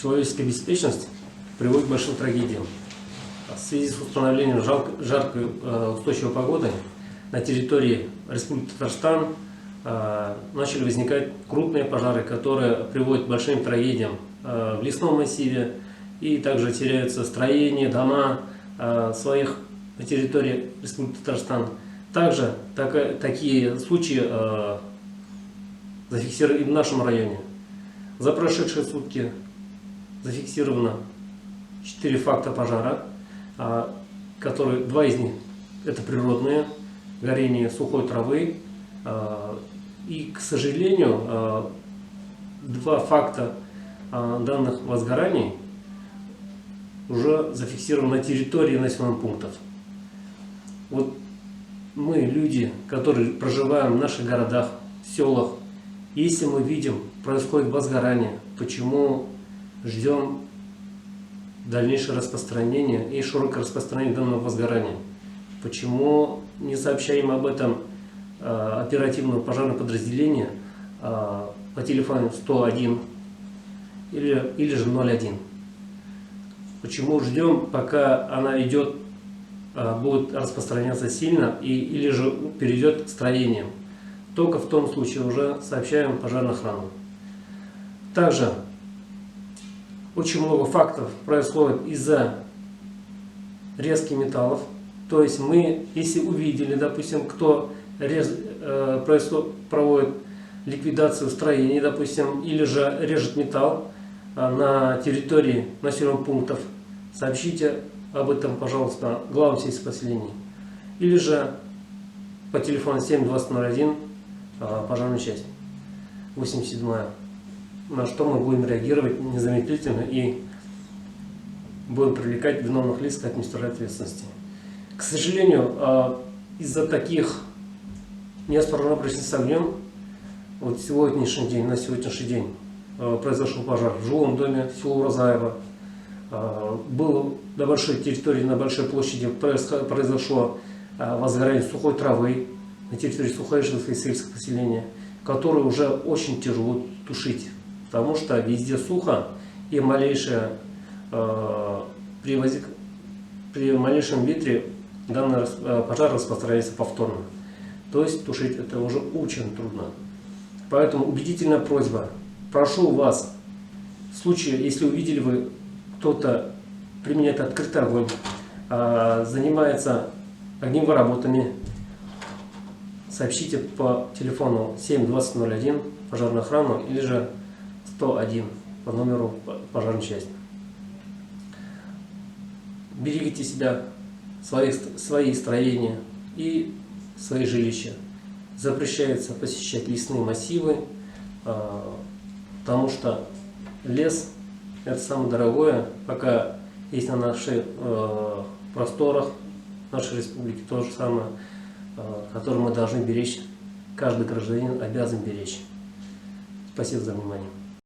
человеческая беспечность приводит к большим трагедиям. В связи с установлением жаркой устойчивой погоды на территории Республики Татарстан начали возникать крупные пожары, которые приводят к большим трагедиям в лесном массиве, и также теряются строения, дома своих на территории Республики Татарстан. Также такие случаи зафиксированы и в нашем районе. За прошедшие сутки зафиксировано 4 факта пожара, которые 2 из них это природные, горение сухой травы. И, к сожалению, 2 факта данных возгораний уже зафиксированы на территории населенных пунктов. Вот мы, люди, которые проживаем в наших городах, селах, если мы видим, происходит возгорание, почему ждем дальнейшее распространение и широкое распространение данного возгорания? Почему не сообщаем об этом оперативного пожарного подразделения по телефону 101 или же 01? Почему ждем, пока она будет распространяться сильно или же перейдет к строениям? Только в том случае уже сообщаем пожарную охрану. Также очень много фактов происходит из-за резки металлов. То есть мы, если увидели, допустим, кто проводит ликвидацию строений, допустим, или же режет металл на территории населенных пунктов, сообщите об этом, пожалуйста, главам сельскохозяйственных поселений. Или же по телефону 7201 пожарную часть 87-я. На что мы будем реагировать незамедлительно и будем привлекать виновных лиц к административной ответственности. К сожалению, из-за таких неосторожных обращений с огнем, вот на сегодняшний день произошел пожар в жилом доме в село Уразаево. Было на большой территории, на большой площади произошло возгорание сухой травы на территории Сухаришевского сельского поселения, которое уже очень тяжело тушить, потому что везде сухо, и при малейшем ветре данный пожар распространяется повторно. То есть тушить это уже очень трудно. Поэтому убедительная просьба. Прошу вас, в случае, если увидели вы, кто-то применяет открытый огонь, занимается огневыми работами, сообщите по телефону 7201 пожарную охрану или же 101 по номеру пожарной части. Берегите себя, свои строения и свои жилища. Запрещается посещать лесные массивы, потому что лес — это самое дорогое, пока есть на наших просторах нашей республики, то же самое, которое мы должны беречь, каждый гражданин обязан беречь. Спасибо за внимание.